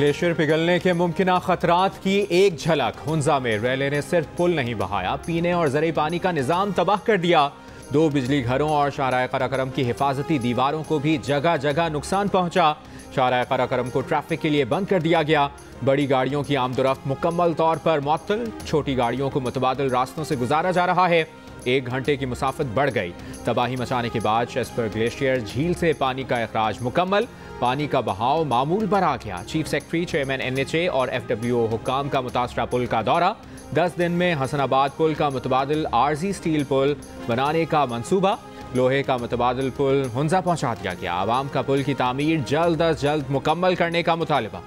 Glacier पिघलने के मुमकिन खतरात की एक झलक। हुंजा में रैले ने सिर्फ पुल नहीं बहाया, पीने और ज़रूरी पानी का निज़ाम तबाह कर दिया। 2 बिजली घरों और शाहराह कराकरम की हिफाजती दीवारों को भी जगह जगह नुकसान पहुंचा। शाहराह कराकरम को ट्रैफिक के लिए बंद कर दिया गया। बड़ी गाड़ियों की आमदोरफ्त मुकम्मल तौर पर मुअत्तल, छोटी गाड़ियों को मुतबादिल रास्तों से गुजारा जा रहा है। 1 घंटे की मुसाफत बढ़ गई। तबाही मचाने के बाद शेस्पर ग्लेशियर झील से पानी का अखराज मुकम्मल, पानी का बहाव मामूल पर आ गया। चीफ सेक्रेटरी, चेयरमैन NHA और FWO हुक्काम का मुतासरा पुल का दौरा। 10 दिन में हसनाबाद पुल का मुतबादिल आर्जी स्टील पुल बनाने का मंसूबा। लोहे का मुतबादिल पुल हुंजा पहुंचा दिया गया। आवाम का पुल की तामीर जल्द अज जल्द मुकम्मल करने का मुतालबा।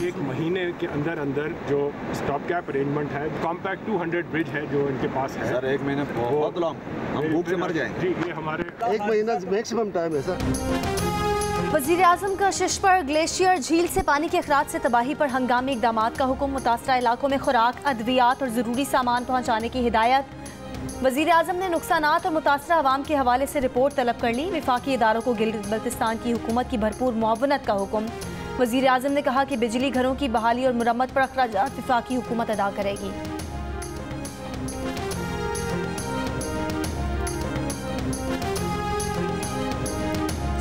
एक महीने के अंदर अंदर जो स्टॉप कैप अरेंजमेंट है, कॉम्पैक्ट 200 ब्रिज है जो इनके पास है। सर 1 महीने बहुत लॉन्ग, हम भूख से मर जाएंगे। जी, ये हमारे 1 महीना मैक्सिमम टाइम है सर। वज़ीर आज़म का शेस्पर ग्लेशियर झील से पानी के अखराज से तबाही पर हंगामी इक़दामात का हुक्म। मुतासरा इलाकों में खुराक, अद्वियात और ज़रूरी सामान पहुँचाने की हिदायत। वज़ीर आज़म ने नुकसानात और मुतासरा अवाम के हवाले से रिपोर्ट तलब कर ली। विफाकी इदारों को गिलगित बल्तिस्तान की हुकूमत की भरपूर मुआवनत का हुक्म। वज़ीर आज़म ने कहा कि बिजली घरों की बहाली और मुरम्मत पर अखराजात विफाकी हुकूमत अदा करेगी।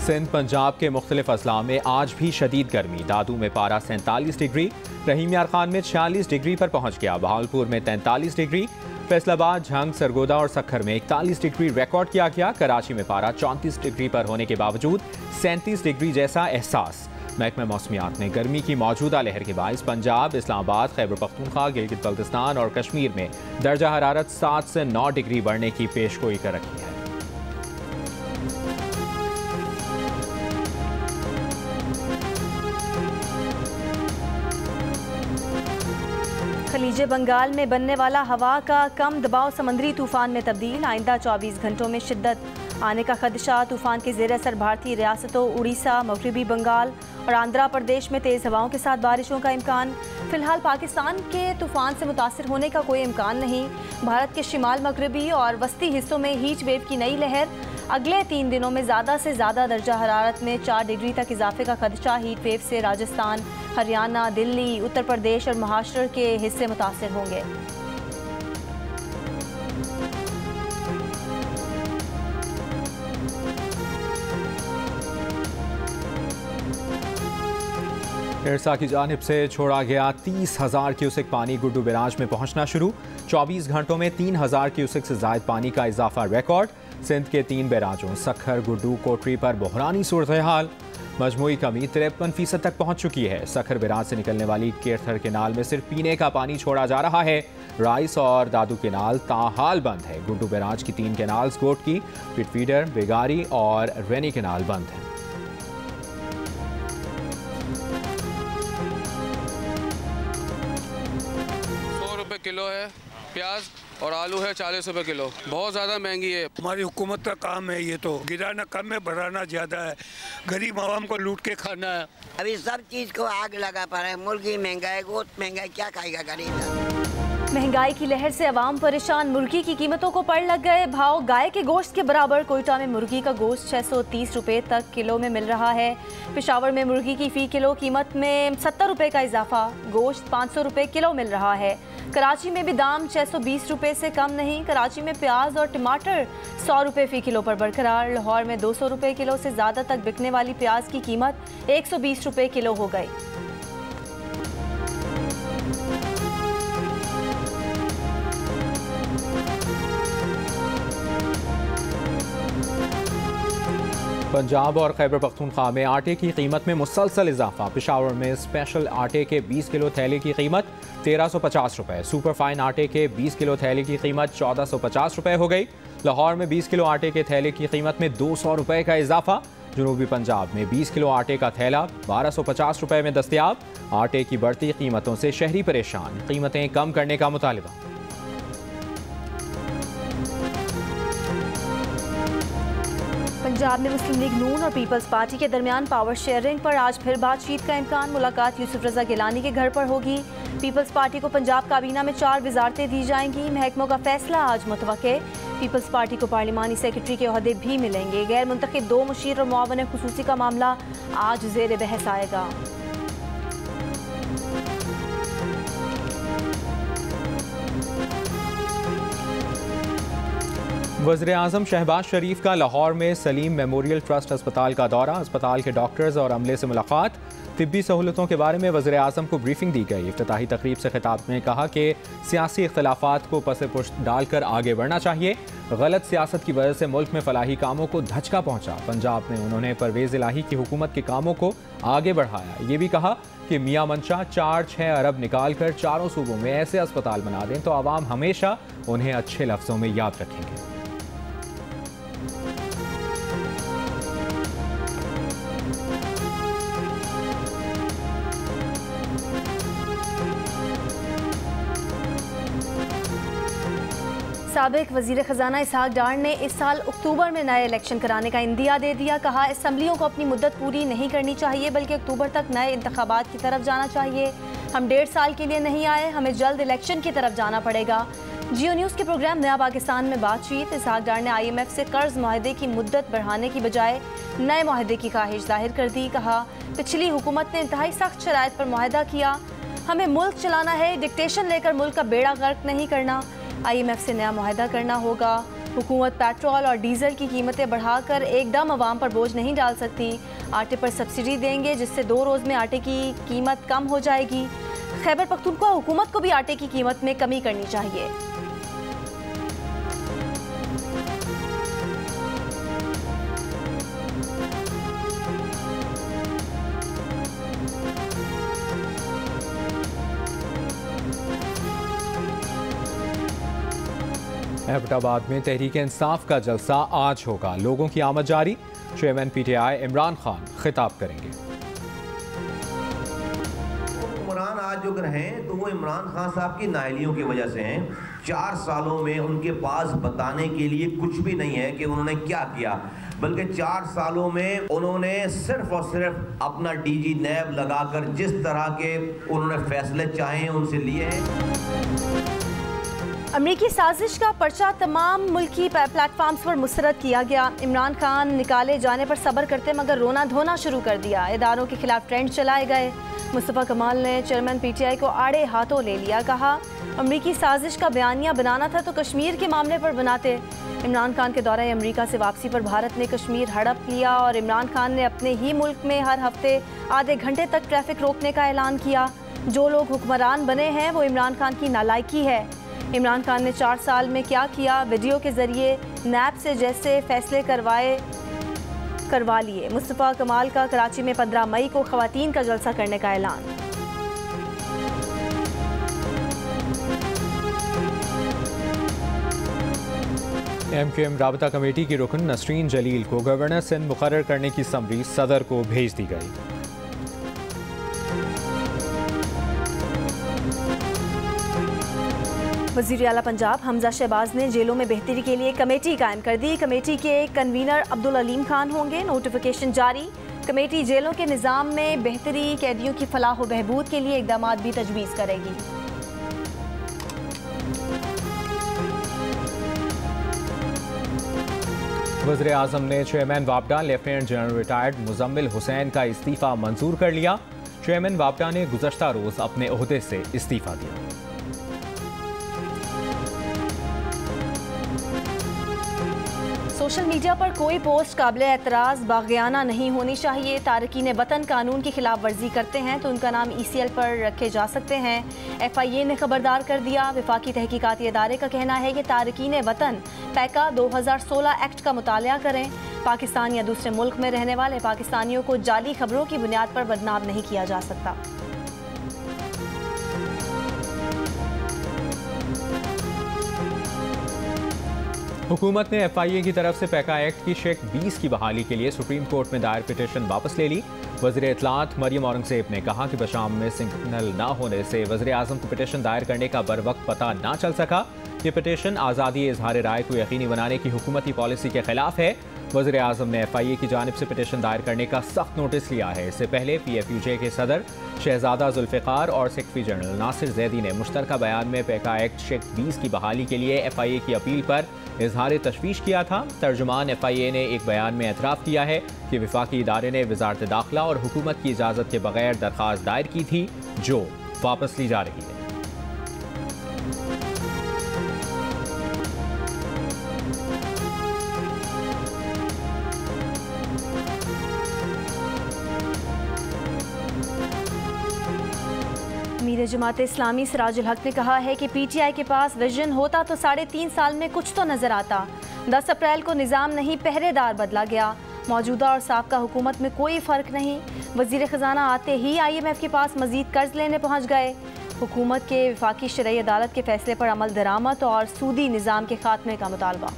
सिंध पंजाब के मुख्तलिफ अजला में आज भी शदीद गर्मी। दादू में पारा 47 डिग्री, रहीम यार खान में 46 डिग्री पर पहुंच गया। बहावलपुर में 43 डिग्री, फैसलाबाद, झंग, सरगोदा और सक्खर में 41 डिग्री रिकॉर्ड किया गया। कराची में पारा 34 डिग्री पर होने के बावजूद 37 डिग्री जैसा एहसास। महकमा मौसमियात ने गर्मी की मौजूदा लहर के बायस पंजाब, इस्लामाबाद, खैबर पख्तूनख्वा, गिलगित बल्तिस्तान और कश्मीर में दर्जा हरारत 7 से 9 डिग्री बढ़ने की पेशगोई कर रखी है। खलीज बंगाल में बनने वाला हवा का कम दबाव समंदरी तूफान में तब्दील। आइंदा 24 घंटों में शिद्दत आने का खदशा। तूफान के ज़ेर असर भारतीय रियासतों उड़ीसा, मगरबी बंगाल और आंध्रा प्रदेश में तेज़ हवाओं के साथ बारिशों का इम्कान। फिलहाल पाकिस्तान के तूफान से मुतासर होने का कोई इम्कान नहीं। भारत के शिमाल मगरबी और वस्ती हिस्सों में हीट वेव की नई लहर। अगले 3 दिनों में ज़्यादा से ज़्यादा दर्जा हरारत में 4 डिग्री तक इजाफे का खदशा। हीट वेव से राजस्थान, हरियाणा, दिल्ली, उत्तर प्रदेश और महाराष्ट्र के हिस्से मुतासर होंगे। इरसा की जानिब से छोड़ा गया 30,000 क्यूसेक पानी गुड्डू बैराज में पहुंचना शुरू। 24 घंटों में 3,000 क्यूसेक से ज़ायद पानी का इजाफा रिकॉर्ड। सिंध के 3 बैराजों सक्खर, गुड्डू, कोटरी पर बहरानी सूरत हाल। मजमूई कमी 53% तक पहुंच चुकी है। सक्खर बैराज से निकलने वाली केरथर केनाल में सिर्फ पीने का पानी छोड़ा जा रहा है। राइस और दादू केनाल ताहाल बंद है। गुड्डू बैराज की 3 केनाल्स गोट की, पिटफीडर, बेगारी और रेनी केनाल बंद है। किलो है प्याज और आलू है 40 रुपए किलो। बहुत ज़्यादा महंगी है। हमारी हुकूमत का काम है ये तो, गिराना कम है, बढ़ाना ज़्यादा है। गरीब आवाम को लूट के खाना है। अभी सब चीज़ को आग लगा पा रहा है। मुर्गी महंगा है, गोश्त महंगा है, क्या खाएगा गरीब? महंगाई की लहर से अवाम परेशान। मुर्गी की कीमतों को पड़ लग गए भाव गाय के गोश्त के बराबर। कोयटा में मुर्गी का गोश्त 630 रुपये तक किलो में मिल रहा है। पेशावर में मुर्गी की फ़ी किलो कीमत में 70 रुपये का इजाफा। गोश्त 500 रुपये किलो मिल रहा है। कराची में भी दाम 620 रुपये से कम नहीं। कराची में प्याज और टमाटर 100 रुपये फ़ी किलो पर बरकरार। लाहौर में 200 रुपये किलो से ज़्यादा तक बिकने वाली प्याज की कीमत 120 रुपये किलो हो गई। पंजाब और खैबर पख्तूनख्वा में आटे की कीमत में मुसलसल इजाफा। पेशावर में स्पेशल आटे के 20 किलो थैले की कीमत 1350 रुपये। सुपर फाइन आटे के 20 किलो थैले की कीमत 1450 रुपये हो गई। लाहौर में 20 किलो आटे के थैले की कीमत में 200 रुपये का इजाफा। जनूबी पंजाब में 20 किलो आटे का थैला 1250 रुपये में दस्तयाब। आटे की बढ़ती कीमतों से शहरी परेशान, कीमतें कम करने का मुतालबा। पंजाब में मुस्लिम लीग नून और पीपल्स पार्टी के दरमियान पावर शेयरिंग पर आज फिर बातचीत का इम्कान। मुलाकात यूसुफ रजा गिलानी के घर पर होगी। पीपल्स पार्टी को पंजाब काबीना में 4 वजारतें दी जाएंगी। महकमों का फैसला आज मुतवक्के। पीपल्स पार्टी को पार्लिमानी सेक्रेटरी के ओहदे भी मिलेंगे। गैर मुंतखब 2 मुशीर और मुआवन खुसूसी का मामला आज ज़ेर बहस आएगा। वज़ीर-ए-आज़म शहबाज शरीफ का लाहौर में सलीम मेमोरियल ट्रस्ट अस्पताल का दौरा। अस्पताल के डॉक्टर्स और अमले से मुलाकात। तिब्बी सहूलतों के बारे में वज़ीर-ए-आज़म को ब्रीफिंग दी गई। इफ्तिताही तकरीब से खिताब में कहा कि सियासी इख्तलाफात को पसे पुश्त डालकर आगे बढ़ना चाहिए। गलत सियासत की वजह से मुल्क में फलाही कामों को धचका पहुंचा। पंजाब में उन्होंने परवेज़ इलाही की हुकूमत के कामों को आगे बढ़ाया। ये भी कहा कि मियां मंशा 4-6 अरब निकाल कर चारों सूबों में ऐसे अस्पताल बना दें तो आवाम हमेशा उन्हें अच्छे लफ्ज़ों में याद रखेंगे। साबिक वज़ीर ख़जाना इसहाक डार ने इस साल अक्टूबर में नए इलेक्शन कराने का इंदिया दे दिया। कहा असम्बलियों को अपनी मुद्दत पूरी नहीं करनी चाहिए बल्कि अक्टूबर तक नए इंतखाबात की तरफ जाना चाहिए। हम 1.5 साल के लिए नहीं आए, हमें जल्द इलेक्शन की तरफ जाना पड़ेगा। जियो न्यूज़ के प्रोग्राम नया पाकिस्तान में बातचीत। इसहाक डार ने IMF से कर्ज मुआहदे की मुद्दत बढ़ाने की बजाय नए मुआहदे की ख्वाहिश जाहिर कर दी। कहा पिछली हुकूमत ने इंतहाई सख्त शराइत पर मुआहदा किया। हमें मुल्क चलाना है, डिक्टेशन लेकर मुल्क का बेड़ा गर्क नहीं करना। IMF से नया मुआहदा करना होगा। हुकूमत पेट्रोल और डीजल की कीमतें बढ़ाकर एकदम अवाम पर बोझ नहीं डाल सकती। आटे पर सब्सिडी देंगे जिससे 2 रोज़ में आटे की कीमत कम हो जाएगी। खैबर पख्तूनख्वा हुकूमत को भी आटे की कीमत में कमी करनी चाहिए। एबटाबाद में तहरीक इंसाफ का जलसा आज होगा। लोगों की आमद जारी। चेयरमैन PTI इमरान खान खिताब करेंगे। हुक्मरान आज जो हैं तो वो इमरान खान साहब की नाअहलियों की वजह से हैं। 4 सालों में उनके पास बताने के लिए कुछ भी नहीं है कि उन्होंने क्या किया, बल्कि 4 सालों में उन्होंने सिर्फ और सिर्फ अपना DG नैब लगाकर जिस तरह के उन्होंने फैसले चाहे उनसे लिए हैं। अमरीकी साजिश का पर्चा तमाम मुल्की प्लेटफार्म्स पर मुस्तरद किया गया। इमरान खान निकाले जाने पर सब्र करते मगर रोना धोना शुरू कर दिया। इदारों के खिलाफ ट्रेंड चलाए गए। मुस्तफ़ा कमाल ने चेयरमैन PTI को आड़े हाथों ले लिया। कहा अमरीकी साजिश का बयानिया बनाना था तो कश्मीर के मामले पर बनाते। इमरान खान के दौरे अमरीका से वापसी पर भारत ने कश्मीर हड़प लिया और इमरान खान ने अपने ही मुल्क में हर हफ्ते आधे घंटे तक ट्रैफिक रोकने का ऐलान किया। जो लोग हुक्मरान बने हैं वो इमरान खान की नालायकी है। इमरान खान ने 4 साल में क्या किया, वीडियो के जरिए नैब से जैसे फैसले करवा लिए। मुस्तफ़ा कमाल का कराची में 15 मई को ख़वातीन का जलसा करने का ऐलान। MQM राबता कमेटी की रुकन नसरीन जलील को गवर्नर सिंध मुकर्रर करने की समरी सदर को भेज दी गई। वज़ीर आला पंजाब हमजा शहबाज ने जेलों में बेहतरी के लिए कमेटी कायम कर दी। कमेटी के कन्वीनर अब्दुल अलीम खान होंगे। नोटिफिकेशन जारी। कमेटी जेलों के निज़ाम में बेहतरी, कैदियों की फलाह व बहबूद के लिए इक़दामात भी तजवीज़ करेगी। वज़ीर-ए-आज़म ने चेयरमैन वापडा lieutenant general retired Muzammil Hussain का इस्तीफ़ा मंजूर कर लिया। चेयरमैन वापडा ने गुज़श्ता रोज़ अपने ओहदे से इस्तीफ़ा दिया। सोशल मीडिया पर कोई पोस्ट काबिले एतराज़ बाग़ियाना नहीं होनी चाहिए। तारकीन वतन कानून की खिलाफ वर्जी करते हैं तो उनका नाम ECL पर रखे जा सकते हैं। FIA ने खबरदार कर दिया। वफाकी तहकीकाती इदारे का कहना है कि तारकीन वतन पैका 2016 एक्ट का मुतालिया करें। पाकिस्तान या दूसरे मुल्क में रहने वाले पाकिस्तानियों को जाली खबरों की बुनियाद पर बदनाम नहीं किया जा सकता। हुकूमत ने FIA की तरफ से पैका एक्ट की शेक 20 की बहाली के लिए सुप्रीम कोर्ट में दायर पिटीशन वापस ले ली। वज़ीर इत्तलात मरियम औरंगज़ेब ने कहा कि बशाम में सिग्नल न होने से वज़ीर-ए-आज़म को पिटीशन दायर करने का बर वक्त पता न चल सका। ये पिटीशन आज़ादी इजहार राय को यकीनी बनाने की हुकूमती पॉलिसी के खिलाफ है। वज़ीर आज़म ने FIA की जानिब से पिटीशन दायर करने का सख्त नोटिस लिया है। इससे पहले PFUJ के सदर शहजादा जुल्फ़िकार और सेक्रेटरी जनरल नासिर जैदी ने मुश्तरका बयान में पेका एक्ट शेख 20 की बहाली के लिए FIA की अपील पर इजहार तशवीश किया था। तर्जुमान FIA ने एक बयान में एतराफ़ किया है कि वफाकी इदारे ने वज़ारत दाखिला और हुकूमत की इजाज़त के बगैर दरख्वास्त दायर की थी, जो वापस ली जा रही है। मीर जमात इस्लामी सिराजुल हक ने कहा है कि PTI के पास विजन होता तो 3.5 साल में कुछ तो नजर आता। 10 अप्रैल को निज़ाम नहीं पहरेदार बदला गया। मौजूदा और साबका हुकूमत में कोई फ़र्क नहीं। वज़ीर ख़जाना आते ही IMF के पास मज़ीद कर्ज लेने पहुँच गए। हुकूमत के वफाकी शरई अदालत के फैसले पर अमल दरामद और सूदी निज़ाम के खात्मे का मुतालबा।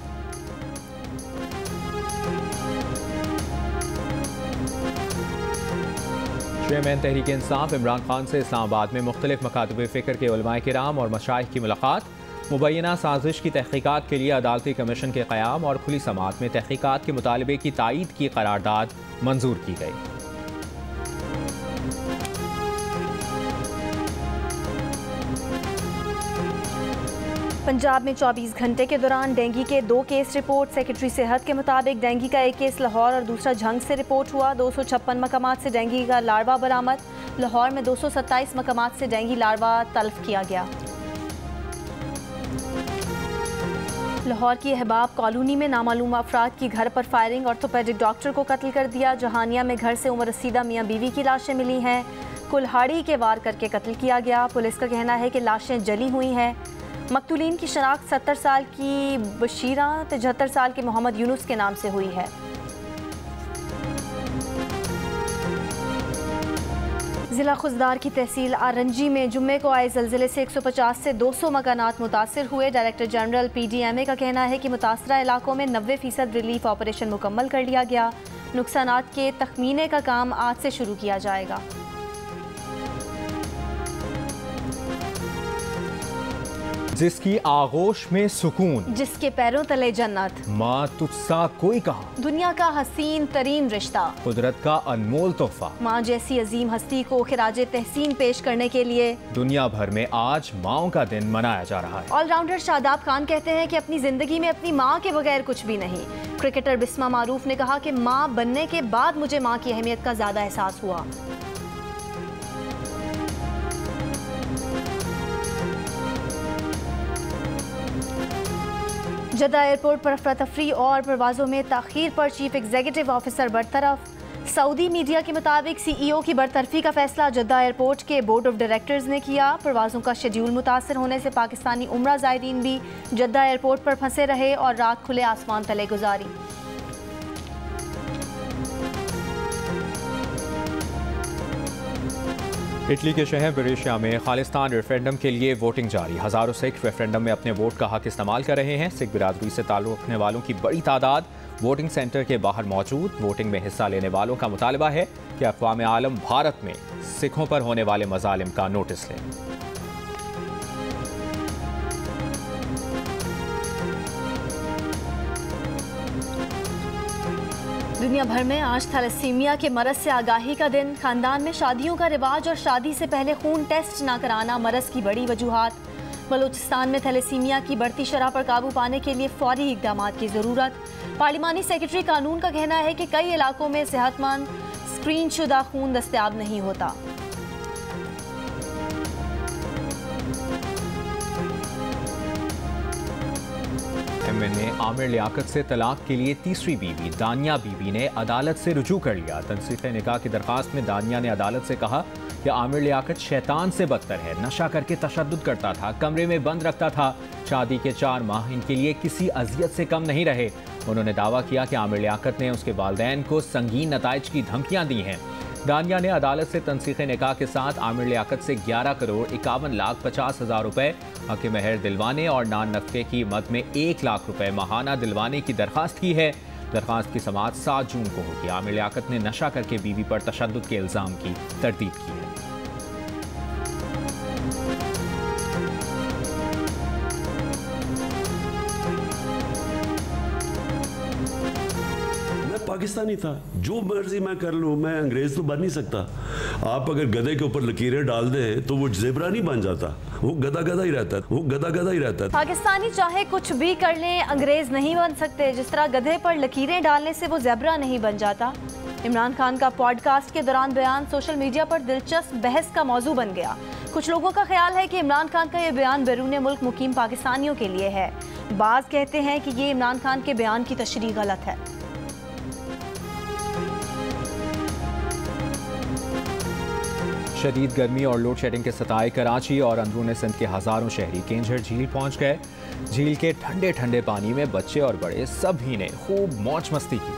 चेयरमैन तहरीक इंसाफ इमरान खान से इस्लामाबाद में मुख्तलिफ मकातब फ़िक्र के उलमाए किराम और मशाइख की मुलाकात। मुबैना साजिश की तहकीकात के लिए अदालती कमीशन के क़याम और खुली समात में तहकीकात के मुतालबे की तायीद की करारदाद मंजूर की गई। पंजाब में 24 घंटे के दौरान डेंगू के 2 केस रिपोर्ट। सेक्रेटरी सेहत के मुताबिक डेंगू का एक केस लाहौर और दूसरा झंग से रिपोर्ट हुआ। 256 मकामात से डेंगू का लार्वा बरामद। लाहौर में 227 मकामात से डेंगू लार्वा तल्फ किया गया। लाहौर की अहबाब कॉलोनी में नामालूम अफराद की घर पर फायरिंग। ऑर्थोपेडिक डॉक्टर को कत्ल कर दिया। जहानिया में घर से उम्र रसीदा मियाँ बीवी की लाशें मिली हैं। कुल्हाड़ी के वार करके कत्ल किया गया। पुलिस का कहना है कि लाशें जली हुई हैं। मकतूलीन की शनाख्त 70 साल की बशीरा, 75 साल के मोहम्मद यूनुस के नाम से हुई है। ज़िला खुजदार की तहसील आरंजी में जुम्मे को आए ज़लज़ले से 150 से 200 मकानात मुतासिर हुए। डायरेक्टर जनरल PDMA का कहना है कि मुतासरा इलाकों में 90% रिलीफ ऑपरेशन मुकम्मल कर लिया गया। नुकसानात के तखमीने का काम आज से शुरू किया जाएगा। जिसकी आगोश में सुकून, जिसके पैरों तले जन्नत, माँ तुझसा कोई कहा, दुनिया का हसीन तरीन रिश्ता, कुदरत का अनमोल तोहफा, माँ जैसी अजीम हस्ती को खिराजे तहसीन पेश करने के लिए दुनिया भर में आज माँओं का दिन मनाया जा रहा है। ऑलराउंडर शादाब खान कहते हैं कि अपनी जिंदगी में अपनी माँ के बगैर कुछ भी नहीं। क्रिकेटर बिस्मा मारूफ ने कहा कि माँ बनने के बाद मुझे माँ की अहमियत का ज्यादा एहसास हुआ। जद्दा एयरपोर्ट पर अफरा तफरी और परवाज़ों में ताख़ीर पर चीफ एग्जीक्यूटिव ऑफिसर बरतरफ। सऊदी मीडिया के मुताबिक CEO की बरतरफी का फैसला जद्दा एयरपोर्ट के बोर्ड ऑफ डायरेक्टर्स ने किया। परवाज़ों का शेड्यूल मुतासर होने से पाकिस्तानी उम्रा ज़ायरीन भी जद्दा एयरपोर्ट पर फंसे रहे और रात खुले आसमान तले गुजारी। इटली के शहर बरेशिया में खालिस्तान रेफरेंडम के लिए वोटिंग जारी। हज़ारों सिख रेफरेंडम में अपने वोट का हक इस्तेमाल कर रहे हैं। सिख बिरादरी से ताल्लुक़ रखने वालों की बड़ी तादाद वोटिंग सेंटर के बाहर मौजूद। वोटिंग में हिस्सा लेने वालों का मुतालबा है कि अक़वाम आलम भारत में सिखों पर होने वाले मज़ालिम का नोटिस लें। दुनिया भर में आज थैलेसीमिया के मरज़ से आगाही का दिन। खानदान में शादियों का रिवाज और शादी से पहले खून टेस्ट ना कराना मरज़ की बड़ी वजूहात। बलूचिस्तान में थैलेसीमिया की बढ़ती शरह पर काबू पाने के लिए फौरी इक़दाम की ज़रूरत। पार्लिमानी सेक्रेटरी कानून का कहना है कि कई इलाकों में सेहतमंद स्क्रीन शुदा खून दस्तयाब नहीं होता। MNA आमिर लियाकत से तलाक के लिए तीसरी बीवी दानिया बीबी ने अदालत से रुजू कर लिया। तनसीख निकाह की दरख्वास्त में दानिया ने अदालत से कहा कि आमिर लियाकत शैतान से बदतर है। नशा करके तशद्दुद करता था, कमरे में बंद रखता था। शादी के 4 माह इनके लिए किसी अजियत से कम नहीं रहे। उन्होंने दावा किया कि आमिर लियाकत ने उसके वालिदैन को संगीन नताइज की धमकियाँ दी हैं। दानिया ने अदालत से तनसीख निकाह के साथ आमिर लियाकत से 11,51,50,000 रुपए हक़ महर दिलवाने और नान नफ़े की मद में 1 लाख रुपए माहाना दिलवाने की दरख्वास्त की है। दरख्वास्त की समाअत 7 जून को होगी। आमिर लियाकत ने नशा करके बीवी पर तशद्दुद के इल्ज़ाम की तरदीद की है। पाकिस्तानी था, जो मर्जी मैं कर लूँ, मैं अंग्रेज तो बन नहीं सकता। आप अगर गधे के ऊपर लकीरें डाल दें तो वो ज़ेबरा नहीं बन जाता, वो गधा गधा ही रहता, वो गधा गधा ही रहता। पाकिस्तानी चाहे कुछ भी कर लें, अंग्रेज नहीं बन सकते। जिस तरह गधे पर लकीरें डालने से वो ज़ेबरा नहीं बन जाता। इमरान खान का पॉडकास्ट के दौरान बयान सोशल मीडिया पर दिलचस्प बहस का मौजू बन गया। कुछ लोगों का ख्याल है कि इमरान खान का ये बयान बैरून मुल्क मुकीम पाकिस्तानियों के लिए है। बाज़ कहते हैं कि ये इमरान खान के बयान की तशरीह गलत है। शदीद गर्मी और लोड शेडिंग के सताए कराची और अंदरूनी सिंध के हज़ारों शहरी केंझर झील पहुंच गए। झील के ठंडे ठंडे पानी में बच्चे और बड़े सभी ने खूब मौज मस्ती की।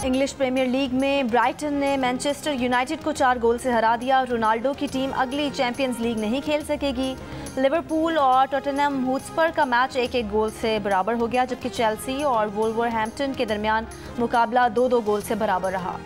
इंग्लिश प्रीमियर लीग में ब्राइटन ने मैनचेस्टर यूनाइटेड को 4 गोल से हरा दिया। रोनाल्डो की टीम अगली चैंपियंस लीग नहीं खेल सकेगी। लिवरपूल और टॉटनहम हॉटस्पर का मैच 1-1 गोल से बराबर हो गया, जबकि चेल्सी और वुल्वरहैम्पटन के दरमियान मुकाबला 2-2 गोल से बराबर रहा।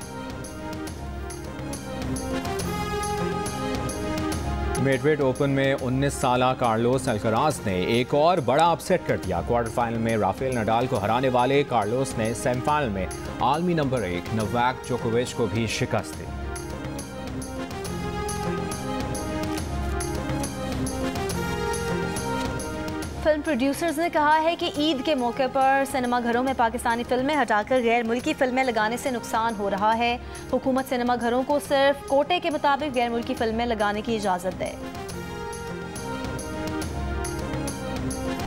मेड्रिड ओपन में 19 साला कार्लोस अल्कराज ने एक और बड़ा अपसेट कर दिया। क्वार्टर फाइनल में राफेल नडाल को हराने वाले कार्लोस ने सेमीफाइनल में आलमी नंबर 1 नोवाक जोकोविच को भी शिकस्त दी। फिल्म प्रोड्यूसर्स ने कहा है कि ईद के मौके पर सिनेमा घरों में पाकिस्तानी फिल्में हटाकर गैर मुल्की फिल्में लगाने से नुकसान हो रहा है। हुकूमत सिनेमा घरों को सिर्फ कोटे के मुताबिक गैर मुल्की फिल्में लगाने की इजाज़त दे।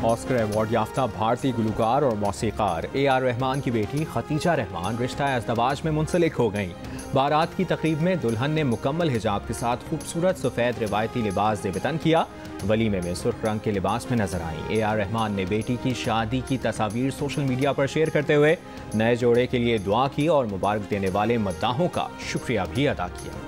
ऑस्कर अवार्ड याफ्ता भारतीय गुलकार और मौसीकार AR रहमान की बेटी खतीजा रहमान रिश्ता अज़दवाज में मुंसलिक हो गईं। बारात की तकरीब में दुल्हन ने मुकम्मल हिजाब के साथ खूबसूरत सफ़ेद रिवायती लिबास ज़ेबतन किया। वलीमे में सुर्ख रंग के लिबास में नजर आईं। AR रहमान ने बेटी की शादी की तस्वीर सोशल मीडिया पर शेयर करते हुए नए जोड़े के लिए दुआ की और मुबारक देने वाले मद्दाहों का शुक्रिया भी अदा किया।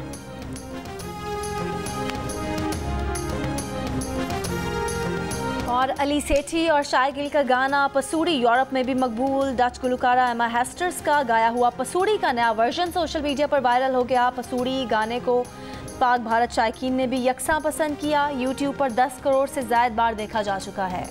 और अली सेठी और शायगिल का गाना पसूड़ी यूरोप में भी मकबूल। डच गुलकारा एमा हेस्टर्स का गाया हुआ पसूड़ी का नया वर्जन सोशल मीडिया पर वायरल हो गया। पसूड़ी गाने को पाक भारत शायकीन ने भी यकसा पसंद किया। यूट्यूब पर 10 करोड़ से ज़ायद बार देखा जा चुका है।